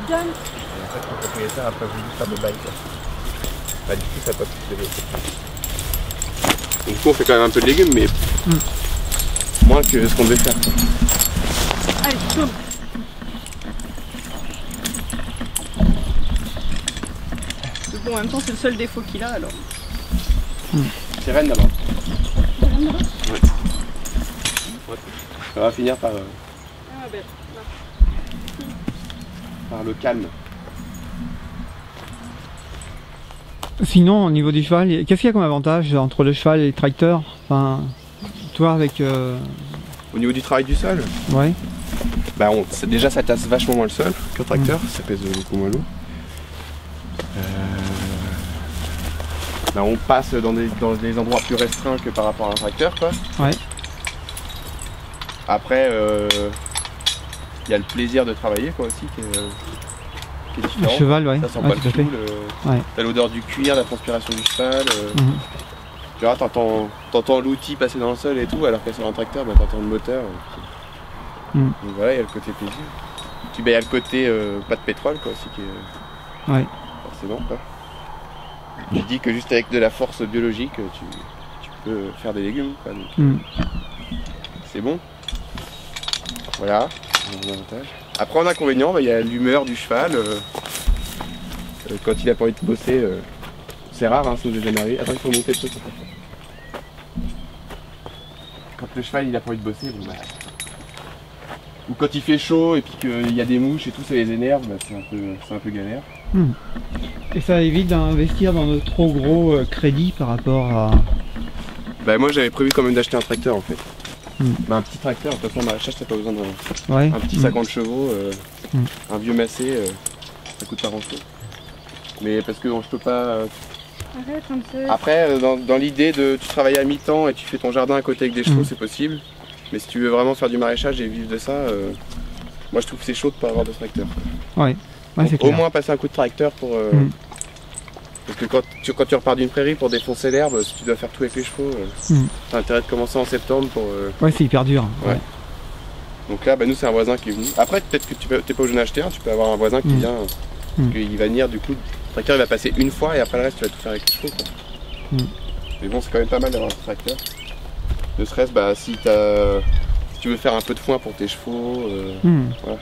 Donne. Et en fait, le propriétaire a pas voulu faire de bail, quoi. Bah, du coup, ça n'a pas pu se développer. Donc, du coup, on fait quand même un peu de légumes, mais moins que ce qu'on devait faire. Allez, tourne. Bon, en même temps, c'est le seul défaut qu'il a alors. C'est Rennes d'abord. Rennes là-bas ? Ouais. Ça va finir par, Ah ben, là. par le calme. Sinon, au niveau du cheval, qu'est-ce qu'il y a comme avantage entre le cheval et le tracteur? Enfin, toi avec... Au niveau du travail du sol, Ouais. bah déjà ça tasse vachement moins le sol qu'un tracteur, ça pèse beaucoup moins lourd. Bah, on passe dans des endroits plus restreints que par rapport à un tracteur, quoi. Ouais. Après, il y a le plaisir de travailler, quoi, aussi, qui est Le différent. cheval, ouais. Ça sent Ouais, pas tout le à fait. fou, Ouais. t'as l'odeur du cuir, la transpiration du cheval. Tu vois, t'entends l'outil passer dans le sol et tout, alors que sur un tracteur, bah, t'entends le moteur. Donc voilà, il y a le côté plaisir. Puis bah, il y a le côté pas de pétrole, quoi, aussi, qui est... Ouais. Forcément, quoi. Tu dis que juste avec de la force biologique, tu peux faire des légumes, quoi. Donc, c'est bon. Voilà, c'est un avantage. Après, en inconvénient, bah, il y a l'humeur du cheval. Quand il a pas envie de bosser, c'est rare, hein, ça nous est jamais arrivé. Attends, il faut monter le truc. Quand le cheval il a pas envie de bosser, bon, bah... ou quand il fait chaud et puis qu'il y a des mouches et tout, ça les énerve, bah, c'est un peu galère. Et ça évite d'investir dans de trop gros crédits par rapport à... Bah moi j'avais prévu quand même d'acheter un tracteur en fait. Bah, un petit tracteur, de toute façon maraîchage t'as pas besoin d'un Ouais. un petit 50 chevaux, un vieux massé, ça coûte pas grand chose. Mais parce que je peux pas... Arrête un peu. Après dans l'idée de tu travailles à mi-temps et tu fais ton jardin à côté avec des chevaux, c'est possible. Mais si tu veux vraiment faire du maraîchage et vivre de ça, moi je trouve que c'est chaud de pas avoir de tracteur. Ouais. Ouais, c'est Au clair. moins passer un coup de tracteur pour... Parce que quand tu repars d'une prairie pour défoncer l'herbe, si tu dois faire tout avec les chevaux, t'as intérêt de commencer en septembre pour... Ouais, c'est hyper dur. Ouais. Donc là, bah, nous c'est un voisin qui est venu. Après peut-être que tu n'es pas obligé d'en acheter un, tu peux avoir un voisin qui vient, il va venir du coup, le tracteur il va passer une fois et après le reste tu vas tout faire avec les chevaux, quoi. Mais bon, c'est quand même pas mal d'avoir un tracteur. Ne serait-ce bah, si tu veux faire un peu de foin pour tes chevaux, voilà.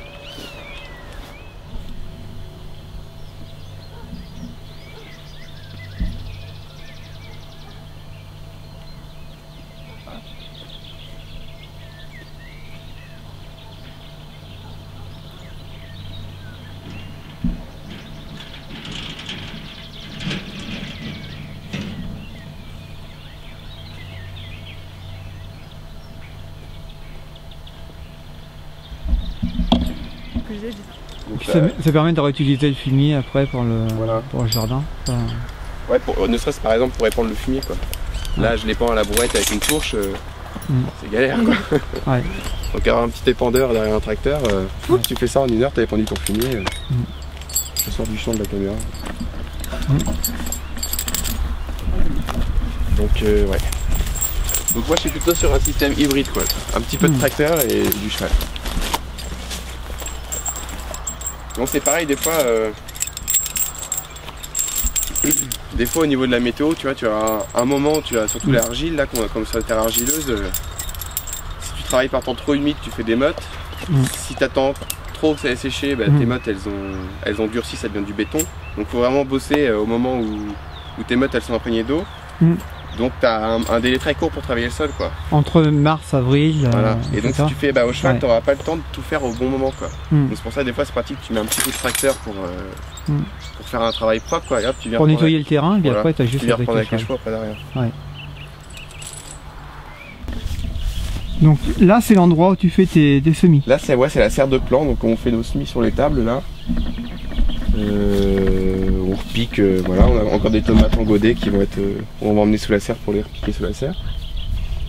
Donc, Ça permet de réutiliser le fumier après pour le jardin. Enfin... Ouais, ne serait-ce par exemple pour répandre le fumier, quoi. Là je l'épands à la brouette avec une fourche, c'est galère, quoi. Ouais. Donc avoir un petit épandeur derrière un tracteur, tu fais ça en 1 heure, t'as épandu ton fumier. Je sors du champ de la caméra. Donc ouais. Donc moi je suis plutôt sur un système hybride, quoi. Un petit peu de tracteur et du cheval. Donc c'est pareil des fois. Des fois au niveau de la météo, tu vois, tu as un moment, tu as surtout l'argile là, comme sur la terre argileuse. Si tu travailles par temps trop humide, tu fais des mottes. Si tu attends trop que ça ait séché, bah, tes mottes elles ont durci, ça devient du béton. Donc il faut vraiment bosser au moment où tes mottes elles sont imprégnées d'eau. Donc tu as un délai très court pour travailler le sol, quoi. Entre mars, avril. Voilà. Et donc si tu fais au cheval, Ouais. tu n'auras pas le temps de tout faire au bon moment, quoi. Donc c'est pour ça des fois c'est pratique, tu mets un petit coup de tracteur pour faire un travail propre, quoi. Et hop, tu viens Pour nettoyer le terrain, et puis voilà. après tu as juste Tu viens avec reprendre le avec les cheval. chevaux après derrière. Ouais. Donc là c'est l'endroit où tu fais tes semis. Là c'est la serre de plan, donc on fait nos semis sur les tables là. On repique, voilà, on a encore des tomates en godet qui vont être, on va emmener sous la serre pour les repiquer sous la serre.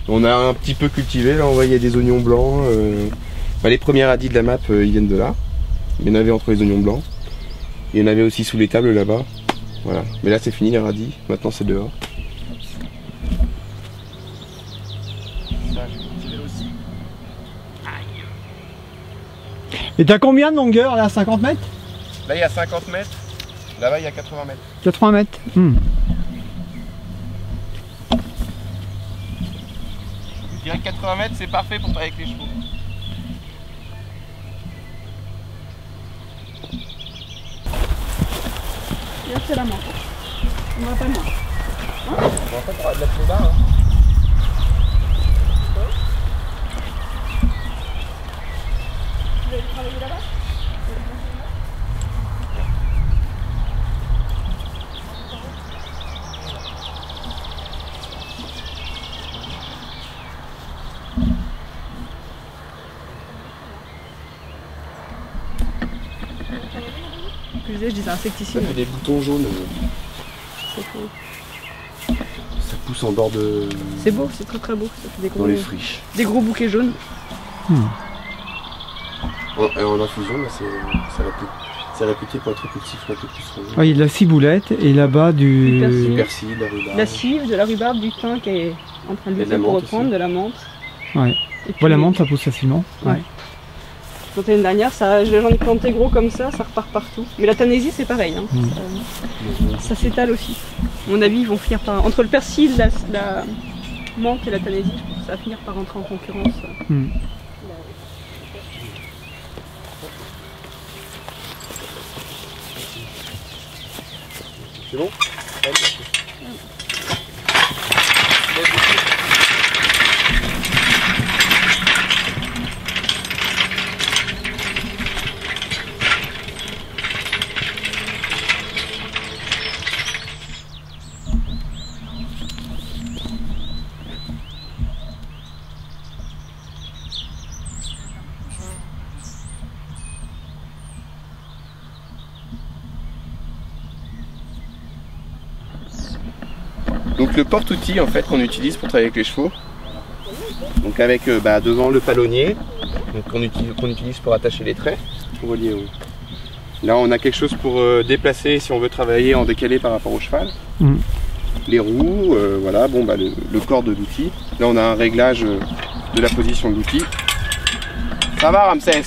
On a un petit peu cultivé, là on voit il y a des oignons blancs. Les premiers radis de la map ils viennent de là. Il y en avait entre les oignons blancs. Il y en avait aussi sous les tables là-bas. Voilà. Mais là c'est fini les radis, maintenant c'est dehors. Et t'as combien de longueur là, 50 mètres? Là il y a 50 mètres, là-bas il y a 80 mètres. 80 mètres. Je dirais que 80 mètres c'est parfait pour travailler avec les chevaux. Là c'est la menthe. On va pas loin. Bon, en fait on va de la plus bas. Hein. Vous allez travailler là-bas? Je disais insecticide. Ça fait des boutons jaunes. C'est faux. Ça pousse en bord de... C'est beau, c'est très très beau. Ça fait des gros, dans les friches. des gros bouquets jaunes. En infusion, là, c'est réputé pour être petit, un peu plus rosé. Il y a de la ciboulette et là-bas du Persil, de la rhubarbe. De la cive, de la rhubarbe, du thym qui est en train de lutter pour reprendre, de la menthe. Ouais. La menthe ça pousse facilement. Ouais. Planté l'année dernière, j'en ai planté gros comme ça repart partout. Mais la tanésie c'est pareil, hein. Ça s'étale aussi. À mon avis ils vont finir par... Entre le persil, la menthe et la tanésie, je pense que ça va finir par rentrer en concurrence. C'est bon? Donc le porte-outil en fait qu'on utilise pour travailler avec les chevaux. Donc avec devant le palonnier, qu'on utilise pour attacher les traits, pour relier au... Là on a quelque chose pour déplacer si on veut travailler en décalé par rapport au cheval. Les roues, voilà, bon le corps de l'outil. Là on a un réglage de la position de l'outil. Ça va Ramsès?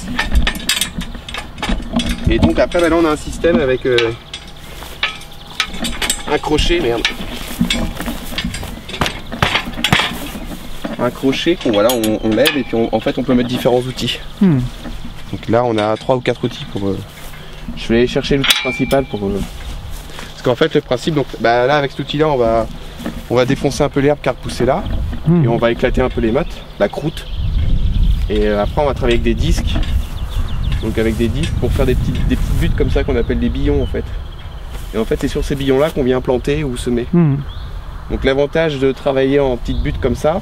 Et donc après là on a un système avec un crochet, merde. Un crochet qu'on on lève et puis en fait on peut mettre différents outils. Donc là on a 3 ou 4 outils pour... je vais aller chercher l'outil principal pour... Parce qu'en fait le principe, donc là avec cet outil là on va défoncer un peu l'herbe qui a repoussé là. Et on va éclater un peu les mottes, la croûte. Et après on va travailler avec des disques. Donc avec des disques pour faire des petites buttes comme ça qu'on appelle des billons en fait. Et en fait c'est sur ces billons là qu'on vient planter ou semer. Donc l'avantage de travailler en petites buttes comme ça,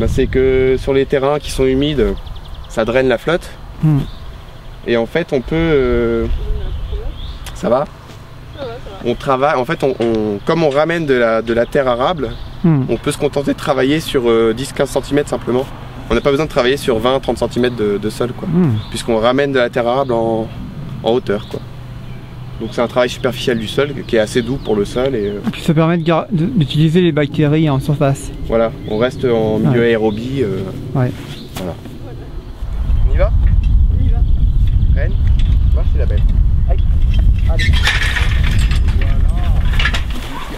c'est que sur les terrains qui sont humides, ça draine la flotte. Et en fait on peut... Ça va? On travaille, en fait comme on ramène de la terre arable, on peut se contenter de travailler sur 10-15 cm simplement. On n'a pas besoin de travailler sur 20-30 cm de sol quoi. Puisqu'on ramène de la terre arable en hauteur quoi. Donc c'est un travail superficiel du sol qui est assez doux pour le sol. Et puis ça permet d'utiliser les bactéries en surface. Voilà, on reste en milieu aérobie. Voilà. On y va? On y va. Reine, marche la belle. Aïe. Allez. Voilà.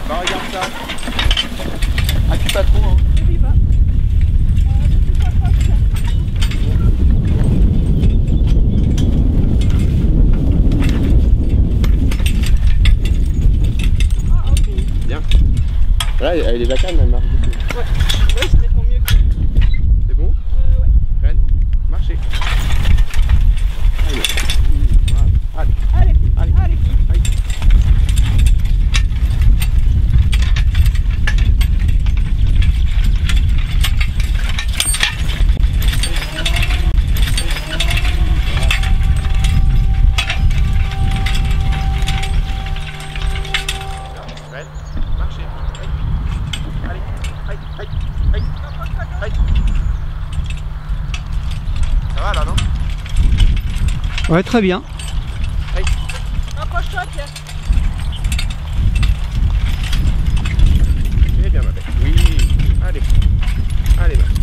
Bah regarde ça. Appuie pas trop hein. N'oublie pas. Bien. Là, elle est déjà calme, elle marche beaucoup. Ouais, c'est nettement mieux que... C'est bon? ouais. Reine, marchez. Allez. Allez, allez. Ça va là, non? Ouais, très bien. Rapproche-toi, Pierre. Eh bien, ma belle. Oui. Allez. Allez, ma belle.